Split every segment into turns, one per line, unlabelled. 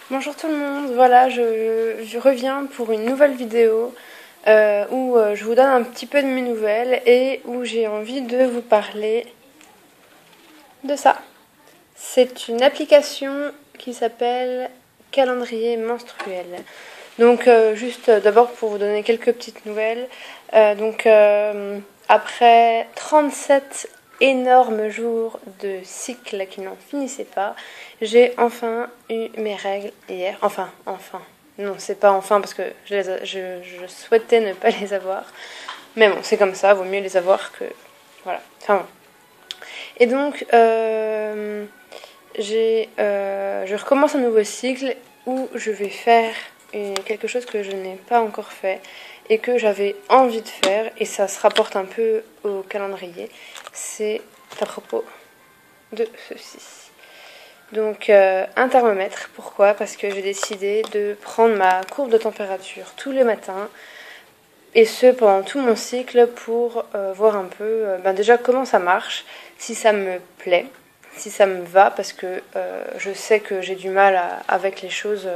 Bonjour tout le monde, voilà, je reviens pour une nouvelle vidéo où je vous donne un petit peu de mes nouvelles et où j'ai envie de vous parler de ça. C'est une application qui s'appelle Calendrier menstruel. Donc juste d'abord pour vous donner quelques petites nouvelles, après 37 énormes jours de cycle qui n'en finissaient pas, j'ai enfin eu mes règles hier. Enfin. Non, c'est pas enfin parce que je souhaitais ne pas les avoir. Mais bon, c'est comme ça, vaut mieux les avoir que... Voilà. Enfin bon. Et donc, je recommence un nouveau cycle où je vais faire quelque chose que je n'ai pas encore fait et que j'avais envie de faire, et ça se rapporte un peu au calendrier. C'est à propos de ceci. Donc un thermomètre, pourquoi? Parce que j'ai décidé de prendre ma courbe de température tous les matins, et ce pendant tout mon cycle, pour voir un peu déjà comment ça marche, si ça me plaît, si ça me va, parce que je sais que j'ai du mal avec les choses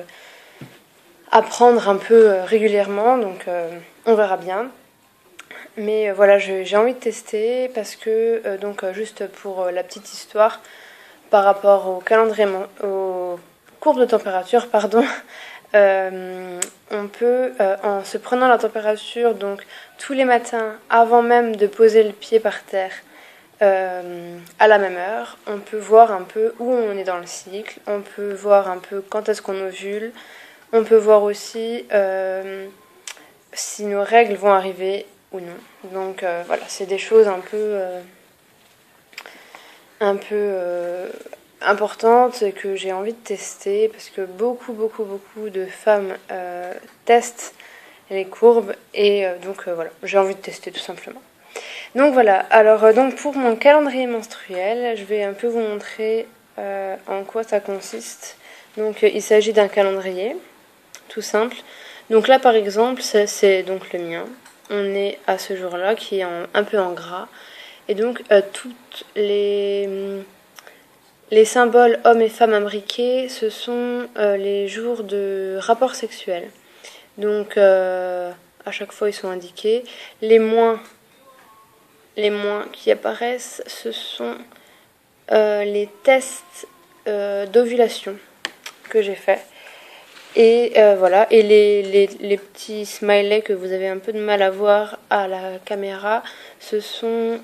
à prendre un peu régulièrement, donc on verra bien. Mais voilà, j'ai envie de tester parce que, juste pour la petite histoire, par rapport au calendrier, aux courbes de température, pardon, on peut, en se prenant la température donc tous les matins, avant même de poser le pied par terre, à la même heure, on peut voir un peu où on est dans le cycle, on peut voir un peu quand est-ce qu'on ovule, on peut voir aussi si nos règles vont arriver ou non. Donc voilà, c'est des choses un peu importantes que j'ai envie de tester, parce que beaucoup de femmes testent les courbes, et voilà, j'ai envie de tester tout simplement. Donc voilà, alors donc pour mon calendrier menstruel, je vais un peu vous montrer en quoi ça consiste. Donc il s'agit d'un calendrier tout simple. Donc là par exemple, c'est donc le mien. On est à ce jour-là qui est un peu en gras. Et donc toutes les symboles hommes et femmes imbriqués, ce sont les jours de rapport sexuel. Donc à chaque fois ils sont indiqués. Les moins qui apparaissent, ce sont les tests d'ovulation que j'ai fait. Et voilà, et les petits smileys que vous avez un peu de mal à voir à la caméra, ce sont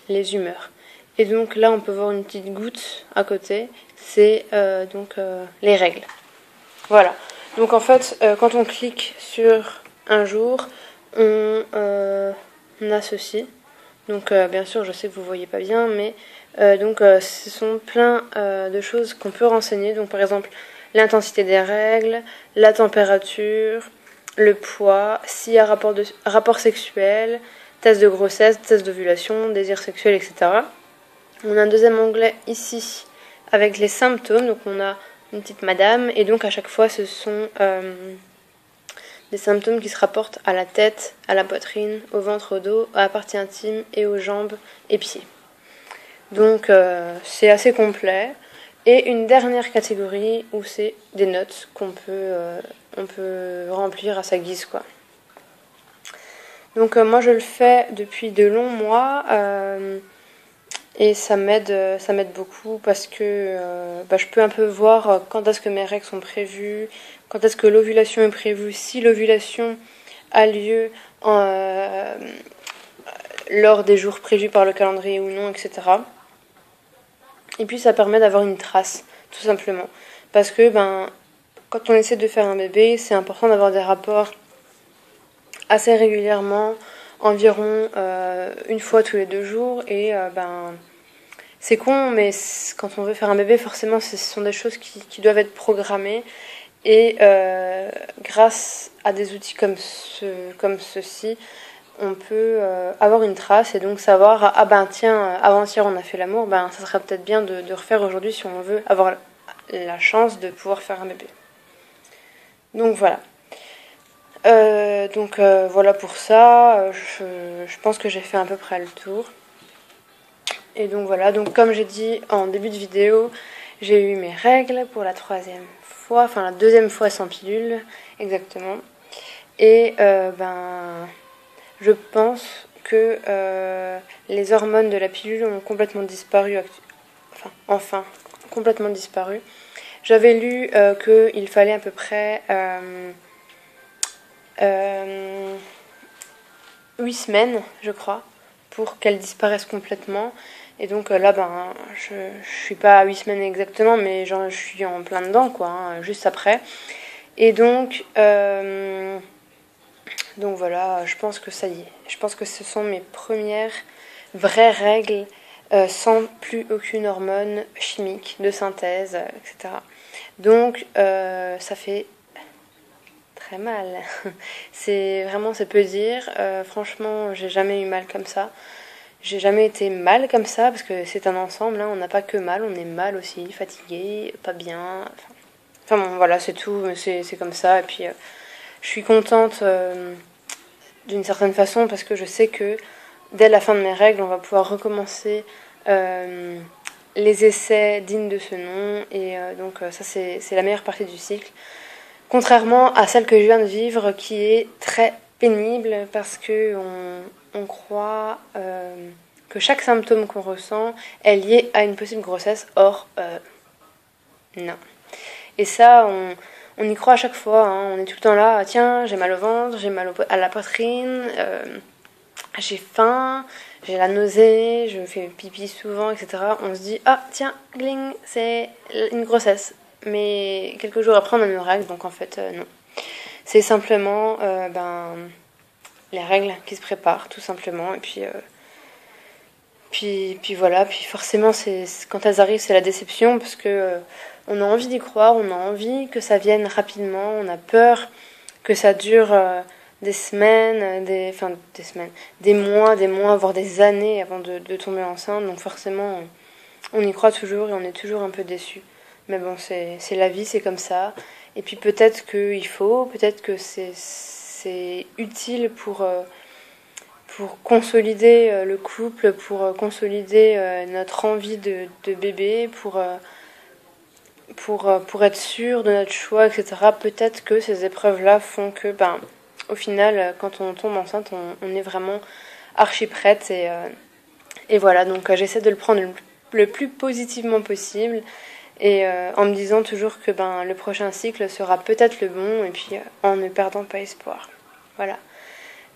les humeurs. Et donc là, on peut voir une petite goutte à côté, c'est les règles. Voilà. Donc en fait, quand on clique sur un jour, on a ceci. Donc bien sûr, je sais que vous ne voyez pas bien, mais ce sont plein de choses qu'on peut renseigner. Donc par exemple, l'intensité des règles, la température, le poids, s'il y a rapport sexuel, test de grossesse, test d'ovulation, désir sexuel, etc. On a un deuxième onglet ici avec les symptômes. Donc on a une petite madame, et donc à chaque fois ce sont des symptômes qui se rapportent à la tête, à la poitrine, au ventre, au dos, à la partie intime et aux jambes et pieds. Donc c'est assez complet. Et une dernière catégorie où c'est des notes qu'on peut remplir à sa guise, quoi. Donc moi je le fais depuis de longs mois et ça m'aide beaucoup, parce que je peux un peu voir quand est-ce que mes règles sont prévues, quand est-ce que l'ovulation est prévue, si l'ovulation a lieu lors des jours prévus par le calendrier ou non, etc. Et puis ça permet d'avoir une trace, tout simplement. Parce que quand on essaie de faire un bébé, c'est important d'avoir des rapports assez régulièrement, environ une fois tous les 2 jours. Et c'est con, mais quand on veut faire un bébé, forcément ce sont des choses qui doivent être programmées. Et grâce à des outils comme ceci, on peut avoir une trace, et donc savoir, tiens, avant-hier on a fait l'amour, ça serait peut-être bien de refaire aujourd'hui si on veut avoir la chance de pouvoir faire un bébé. Donc voilà. Voilà pour ça. Je pense que j'ai fait à peu près le tour. Et donc voilà, donc comme j'ai dit en début de vidéo, j'ai eu mes règles pour la 3e fois, enfin la 2e fois sans pilule, exactement. Et je pense que les hormones de la pilule ont complètement disparu, enfin, complètement disparu. J'avais lu qu'il fallait à peu près 8 semaines, je crois, pour qu'elles disparaissent complètement. Et donc là, je suis pas à 8 semaines exactement, mais je suis en plein dedans, quoi, hein, juste après. Et donc voilà, je pense que ça y est. Je pense que ce sont mes premières vraies règles sans plus aucune hormone chimique de synthèse, etc. Donc ça fait très mal. C'est peu dire. Franchement, j'ai jamais eu mal comme ça. J'ai jamais été mal comme ça parce que c'est un ensemble. Hein. On n'a pas que mal, on est mal aussi, fatigué, pas bien. Enfin bon, voilà, c'est tout. C'est comme ça. Et puis je suis contente d'une certaine façon parce que je sais que dès la fin de mes règles, on va pouvoir recommencer les essais dignes de ce nom. Et donc ça, c'est la meilleure partie du cycle. Contrairement à celle que je viens de vivre qui est très pénible parce que on croit que chaque symptôme qu'on ressent est lié à une possible grossesse. Or, non. Et ça, on y croit à chaque fois. Hein. On est tout le temps là, tiens, j'ai mal au ventre, j'ai mal à la poitrine, j'ai faim, j'ai la nausée, je fais pipi souvent, etc. On se dit, ah tiens, gling, c'est une grossesse. Mais quelques jours après, on a nos règles, donc en fait, non. C'est simplement les règles qui se préparent, tout simplement. Et puis voilà, puis forcément, quand elles arrivent, c'est la déception, parce que on a envie d'y croire, on a envie que ça vienne rapidement, on a peur que ça dure des semaines, des mois, voire des années avant de tomber enceinte. Donc forcément, on y croit toujours et on est toujours un peu déçu. Mais bon, c'est la vie, c'est comme ça. Et puis peut-être peut-être que c'est utile pour consolider le couple, pour consolider notre envie de bébé, pour être sûr de notre choix, etc. Peut-être que ces épreuves-là font que, au final, quand on tombe enceinte, on est vraiment archi prête. Et voilà, donc j'essaie de le prendre le plus positivement possible. Et en me disant toujours que le prochain cycle sera peut-être le bon, et puis en ne perdant pas espoir. Voilà.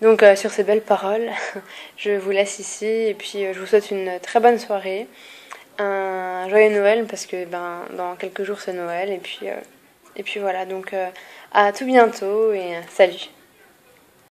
Donc sur ces belles paroles, je vous laisse ici, et puis je vous souhaite une très bonne soirée, un joyeux Noël, parce que dans quelques jours c'est Noël, et puis voilà, donc à tout bientôt, et salut.